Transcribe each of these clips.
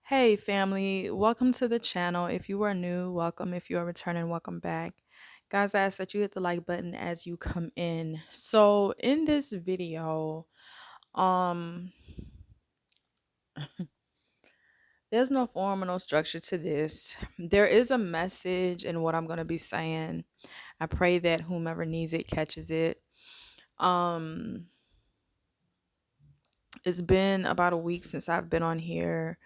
Hey family, welcome to the channel. If you are new, welcome. If you are returning, welcome back. Guys, I ask that you hit the like button as you come in. So in this video, um, there's no form or no structure to this. There is a message in what I'm gonna be saying. I pray that whomever needs it catches it. Um, it's been about a week since I've been on here,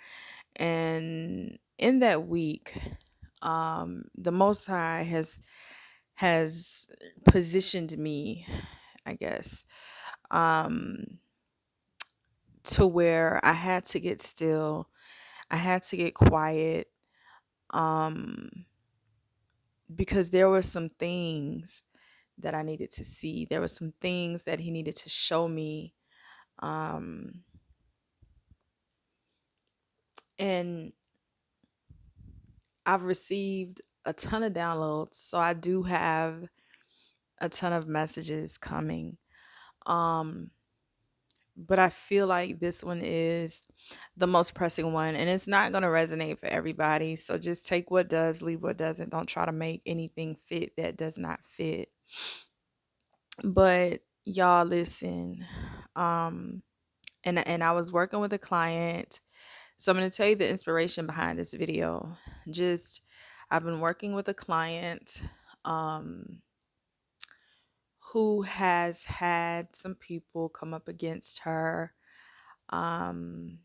and in that week, the Most High has positioned me, I guess, um, to where I had to get still. I had to get quiet, um, because there were some things that I needed to see. There were some things that he needed to show me. Um, and I've received a ton of downloads, so I do have a ton of messages coming. Um, but I feel like this one is the most pressing one, and it's not going to resonate for everybody. So just take what does, leave what doesn't. Don't try to make anything fit that does not fit. But y'all listen. Um and I was working with a client. So I'm going to tell you the inspiration behind this video. Just I've been working with a client um who has had some people come up against her, um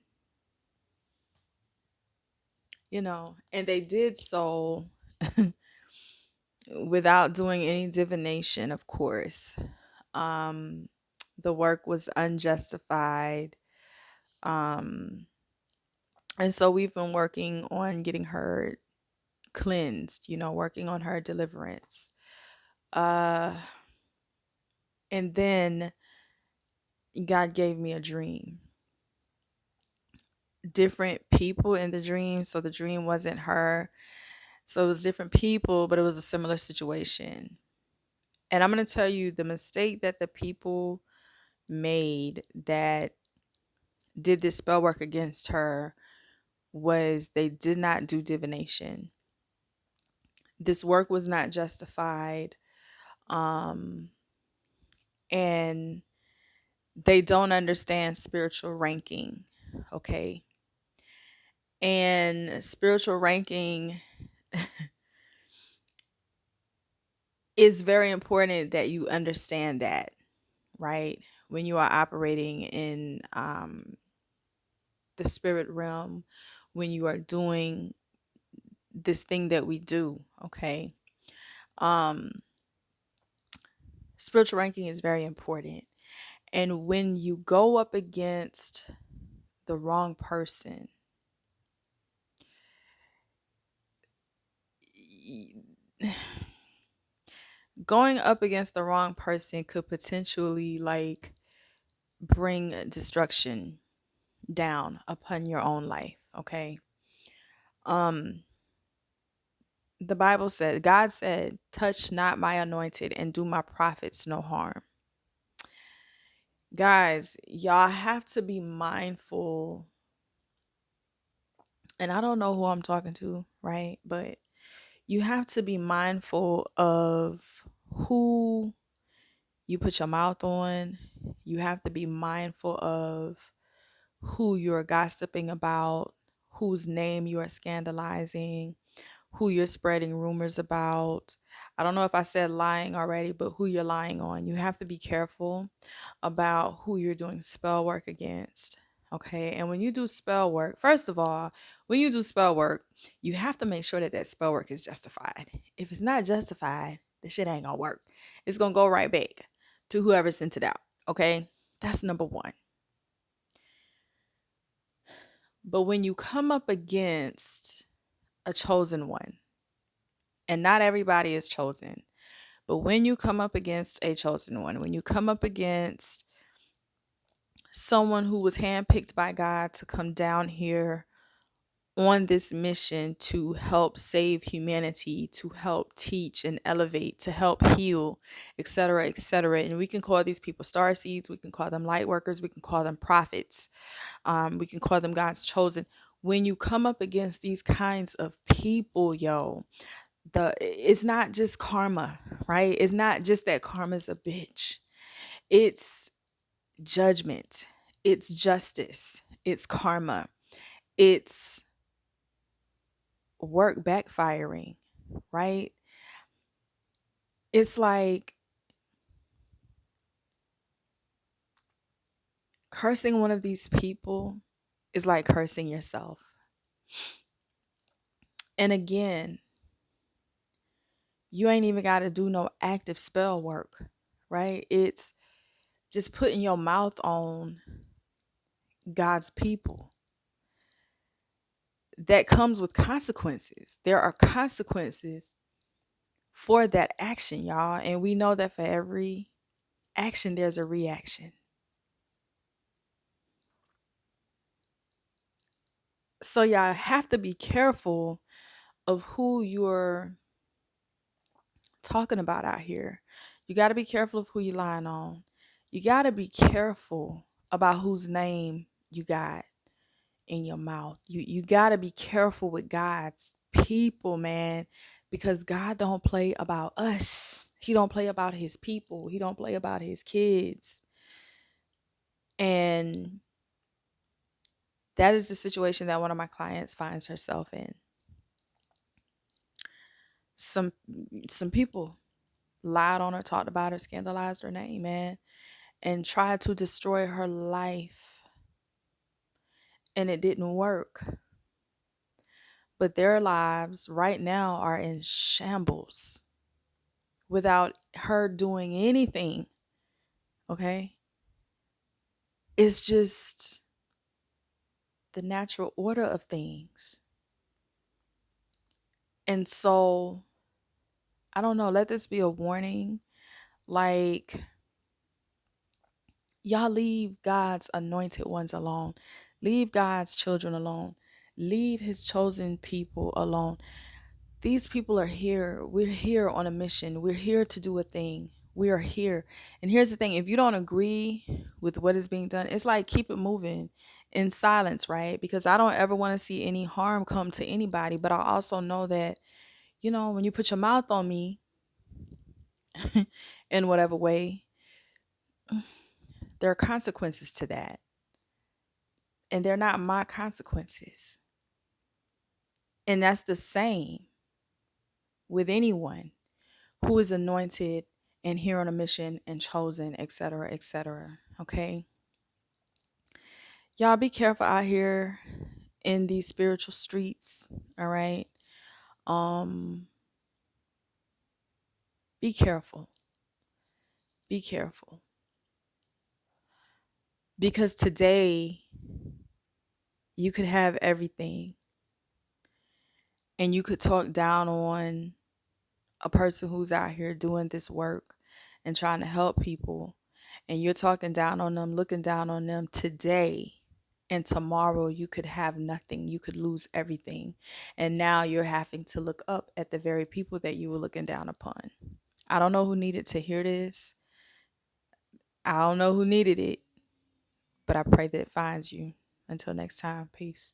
and they did so without doing any divination, of course. Um, the work was unjustified. Um, and so we've been working on getting her cleansed, working on her deliverance. Uh, and then God gave me a dream. Different people in the dream. So the dream wasn't her. So it was different people, but it was a similar situation. And I'm going to tell you the mistake that the people made that did this spell work against her was they did not do divination. This work was not justified. Um, and they don't understand spiritual ranking. Okay. And spiritual ranking is very important that you understand that, right? When you are operating in the spirit realm, when you are doing this thing that we do, okay? Um, Spiritual ranking is very important. And when you go up against the wrong person, going up against the wrong person could potentially like bring destruction down upon your own life, okay? Um the Bible said, God said, touch not my anointed and do my prophets no harm. Guys, y'all have to be mindful, and I don't know who I'm talking to, right? But you have to be mindful of who you put your mouth on. You have to be mindful of who you're gossiping about, whose name you are scandalizing, who you're spreading rumors about. I don't know if I said lying already, but who you're lying on. You have to be careful about who you're doing spell work against. Okay. And when you do spell work, first of all, when you do spell work, you have to make sure that that spell work is justified. If it's not justified, the shit ain't gonna work. It's gonna go right back to whoever sent it out. Okay. That's number one. But when you come up against a chosen one, and not everybody is chosen, but when you come up against a chosen one, when you come up against someone who was handpicked by God to come down here on this mission to help save humanity, to help teach and elevate, to help heal, etc., etc. And we can call these people star seeds, we can call them light workers, we can call them prophets, we can call them God's chosen. When you come up against these kinds of people, it's not just karma, right? It's not just that karma's a bitch. It's judgment, it's justice, it's karma, it's work backfiring, right? It's like cursing one of these people is like cursing yourself. And again, you ain't even got to do no active spell work, right? It's just putting your mouth on God's people. That comes with consequences. There are consequences for that action, y'all. And we know that for every action, there's a reaction. So y'all have to be careful of who you're talking about out here. You got to be careful of who you're lying on. You got to be careful about whose name you got in your mouth. You got to be careful with God's people, man, because God don't play about us. He don't play about his people. He don't play about his kids. And that is the situation that one of my clients finds herself in. Some some people lied on her, talked about her, scandalized her name, man, and tried to destroy her life. And it didn't work. But their lives right now are in shambles without her doing anything. Okay? It's just the natural order of things. And so, I don't know, let this be a warning. Like, y'all leave God's anointed ones alone. Leave God's children alone. Leave his chosen people alone. These people are here. We're here on a mission. We're here to do a thing. We are here. And here's the thing, if you don't agree with what is being done, it's like keep it moving in silence, right? Because I don't ever want to see any harm come to anybody. But I also know that, when you put your mouth on me in whatever way, there are consequences to that. And they're not my consequences. And that's the same with anyone who is anointed and here on a mission and chosen, etc., etc. Okay? Y'all be careful out here in these spiritual streets, all right? Um be careful. Be careful. Because today you could have everything and you could talk down on a person who's out here doing this work and trying to help people, and you're talking down on them, looking down on them today, and tomorrow you could have nothing. You could lose everything. And now you're having to look up at the very people that you were looking down upon. I don't know who needed to hear this. I don't know who needed it, but I pray that it finds you. Until next time, peace.